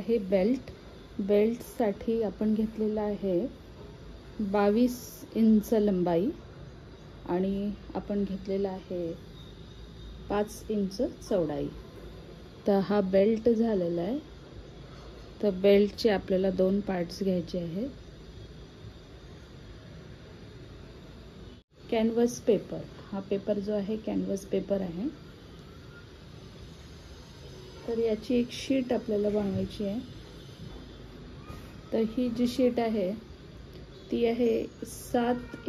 आहे बेल्टसाठी आपण घेतलेला आहे 22 इंच लंबाई आणि आपण घेतलेला आहे 5 इंच चौडाई। तर हा बेल्ट झालेला आहे। तर बेल्टचे आपल्याला 2 पार्ट्स घ्यायचे आहेत। कॅनव्हास पेपर, हा पेपर जो आहे कॅनव्हास पेपर आहे। तर याची एक शीट आपल्याला बनवायची आहे। तर ही जी शीट आहे ती आहे 7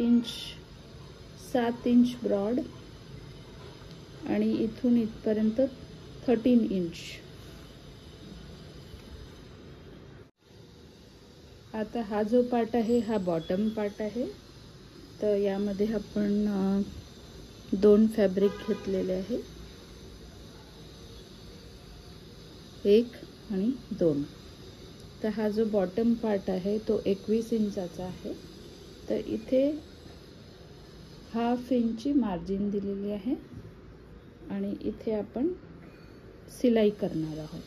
इंच ब्रॉड आणि इथून इथपर्यंत 13 इंच। आता हा जो पार्ट आहे हा बॉटम पार्ट आहे। तर यामध्ये आपण 2 फॅब्रिक घेतलेले आहे, 1 आणि 2। तर हा जो बॉटम पार्ट आहे तो 21 इंचाचा आहे। तर इथे 1/2 इंची मार्जिन दिलेली आहे आणि इथे आपण सिलाई करणार आहोत।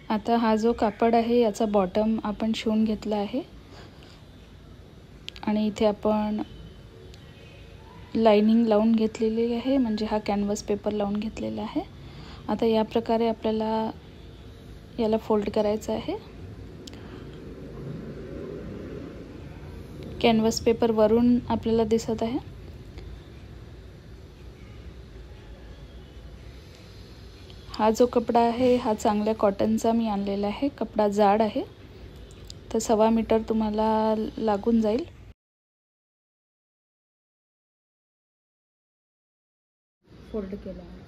आता हा जो कापड आहे याचा बॉटम आपण शिवून घेतला आहे आणि इथे आपण लाइनिंग लावून घेतलेली आहे, म्हणजे हा कॅनव्हास पेपर लावून घेतलेला आहे। आता या प्रकारे आपल्याला याला फोल्ड करायचं आहे। कॅनव्हास पेपर वरून आपल्याला दिसत आहे। हा जो कपडा आहे हा चांगल्या कॉटनचा मी आणलेला आहे। कपडा जाड आहे, तर 1.25 मीटर तुम्हाला लागून जाईल। फोल्ड केला आहे।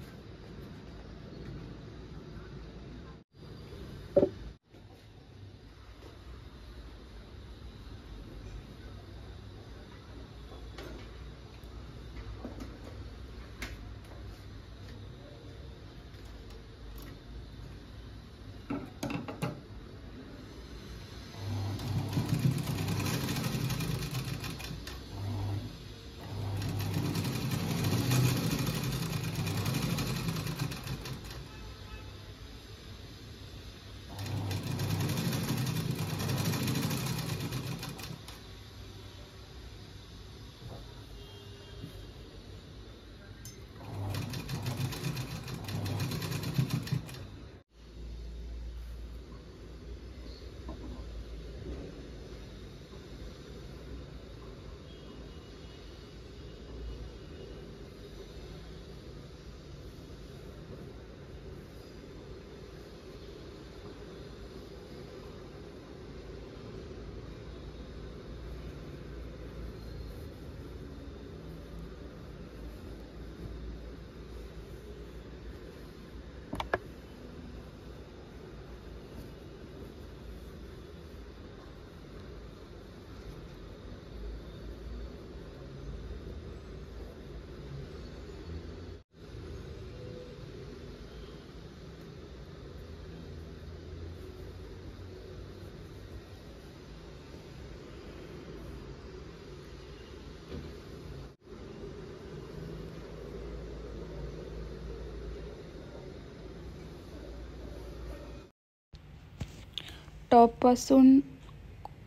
टॉपपासून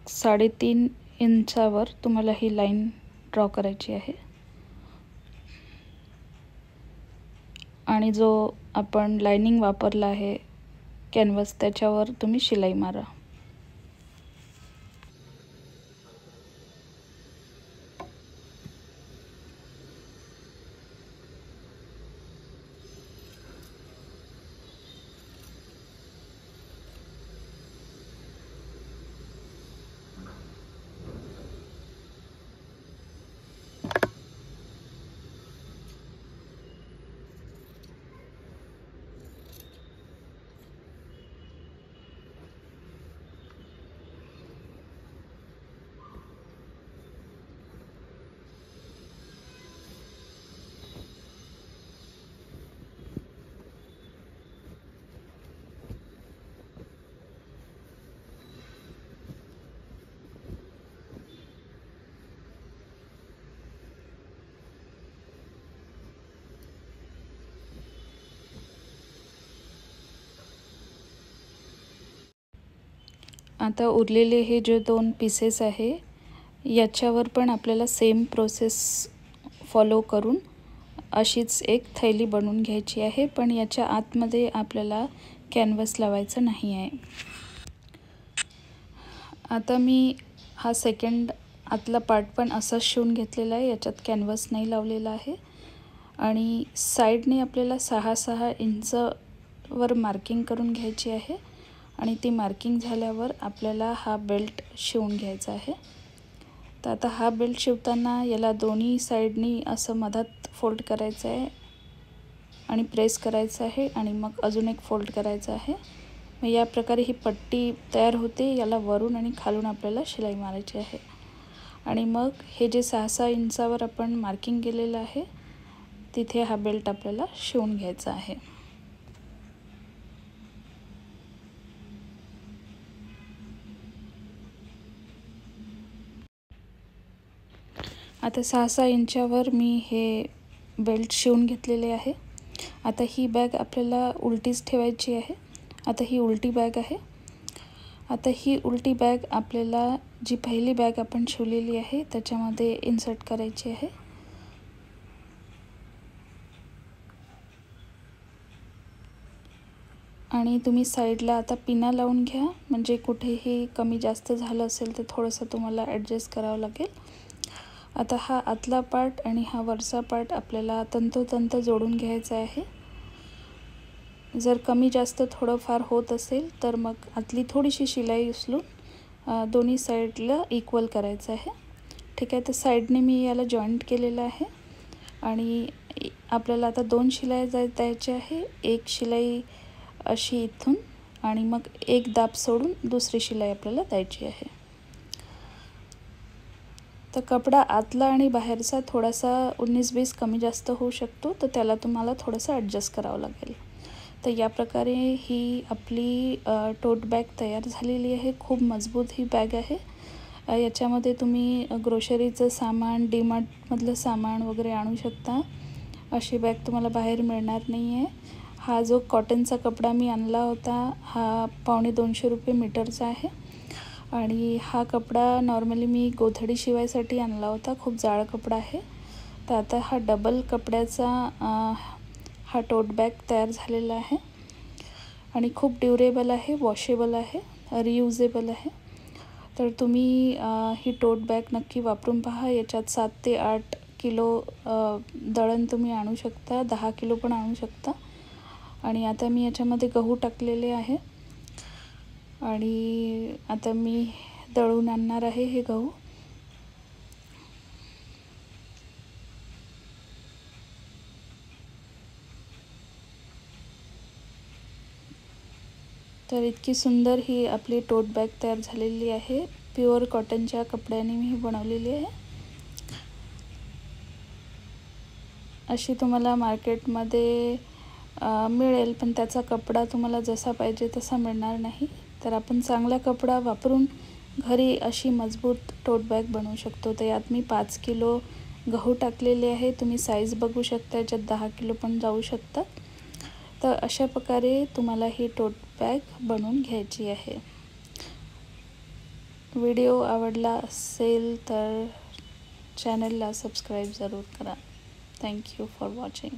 3.5 इंचावर तुम्हाला ही लाईन ड्रॉ करायची आहे आणि जो आपण लाइनिंग वापरला आहे कॅनव्हास त्याच्यावर तुम्ही शिलाई मारा. आता उरलेले हे जे 2 पीसेस आहे याच्यावर पण आपल्याला सेम प्रोसेस फॉलो करून अशीच एक थैली बनवून घ्यायची आहे, पण याच्या आतमध्ये आपल्याला कॅनव्हास लावायचा नाही आहे. आता मी हा सेकंड आतला पार्ट पण असाच शिवून घेतलेला आहे, याच्यात कॅनव्हास नाही लावलेला आहे आणि साइडने आपल्याला 6-6 इंच वर मार्किंग करून घ्यायची आहे आणि ती मार्किंग झाल्यावर आपल्याला हा बेल्ट शिवून घ्यायचा आहे. तर आता हा बेल्ट शिवताना याला दोन्ही साइडनी असं मधात फोल्ड करायचं आहे आणि प्रेस करायचं आहे आणि मग अजून एक फोल्ड करायचा आहे. मग या प्रकारे ही पट्टी तयार होते. याला वरून आणि खालून आपल्याला शिलाई मारायची आहे आणि मग हे जे 6-6 इंचावर आपण मार्किंग केलेलं आहे तिथे हा बेल्ट आपल्याला शिवून घ्यायचा आहे. आता 6-6 इंचावर मी हे बेल्ट शिवून घेतलेले आहे. आता ही बॅग आपल्याला उलटीच ठेवायची आहे. आता ही उलटी बॅग आहे. आता ही उलटी बॅग आपल्याला जी पहिली बॅग आपण शिवलेली आहे त्याच्यामध्ये इन्सर्ट करायची आहे. आणि तुम्ही साईडला आता पिना लावून घ्या, म्हणजे कुठेही कमी जास्त झालं असेल तर थोडंसं तुम्हाला ॲडजस्ट करावं लागेल. आता हा आतला पार्ट आणि हा वरचा पार्ट आपल्याला तंतोतंत जोडून घ्यायचा आहे. जर कमी जास्त थोडंफार होत असेल तर मग आतली थोडीशी शिलाई उचलून दोन्ही साईडला इक्वल करायचं आहे. ठीक आहे, तर साईडने मी याला जॉईंट केलेलं आहे आणि आपल्याला आता 2 शिलाई द्यायच्या आहे. एक शिलाई अशी इथून आणि मग एक दाब सोडून दुसरी शिलाई आपल्याला द्यायची आहे. तर कपडा आतला आणि बाहेरचा थोडासा 19-20 कमी जास्त होऊ शकतो, तर त्याला तुम्हाला थोडंसं ॲडजस्ट करावं लागेल. तर या प्रकारे ही आपली टोट बॅग तयार झालेली आहे. खूप मजबूत ही बॅग आहे. याच्यामध्ये तुम्ही ग्रोसरीचं सामान, डीमार्टमधलं सामान वगैरे आणू शकता. अशी बॅग तुम्हाला बाहेर मिळणार नाही आहे. हा जो कॉटनचा कपडा मी आणला होता हा ₹250 मीटरचा आहे आणि हा कपडा नॉर्मली मी गोधडी शिवायसाठी आणला होता. खूप जाड कपडा आहे. तर आता हा डबल कपड्याचा हा टोट बॅग तयार झालेला आहे आणि खूप ड्युरेबल आहे, वॉशेबल आहे, रियुजेबल आहे. तर तुम्ही ही टोट बॅग नक्की वापरून पहा. याच्यात 7 ते 8 किलो दळण तुम्ही आणू शकता, 10 किलो पण आणू शकता. आणि आता मी याच्यामध्ये गहू टाकलेले आहे आणि आता मी दळून आणणार आहे हे गहू. तर इतकी सुंदर ही आपली टोट बॅग तयार झालेली आहे. प्युअर कॉटनच्या कपड्याने मी बनवलेली आहे. अशी तुम्हाला मार्केटमध्ये मिळेल, पण त्याचा कपडा तुम्हाला जसा पाहिजे तसा मिळणार नाही. तर आपण चांगला कपडा वापरून घरी अशी मजबूत टोट बॅग बनवू शकतो. तर यात मी 5 किलो गहू टाकलेले आहे. तुम्ही साईज बघू शकता, याच्यात 10 किलो पण जाऊ शकतात. तर अशा प्रकारे तुम्हाला ही टोट बॅग बनवून घ्यायची आहे व्हिडिओ आवडला असेल तर चॅनलला सबस्क्राईब जरूर करा. Thank you for watching.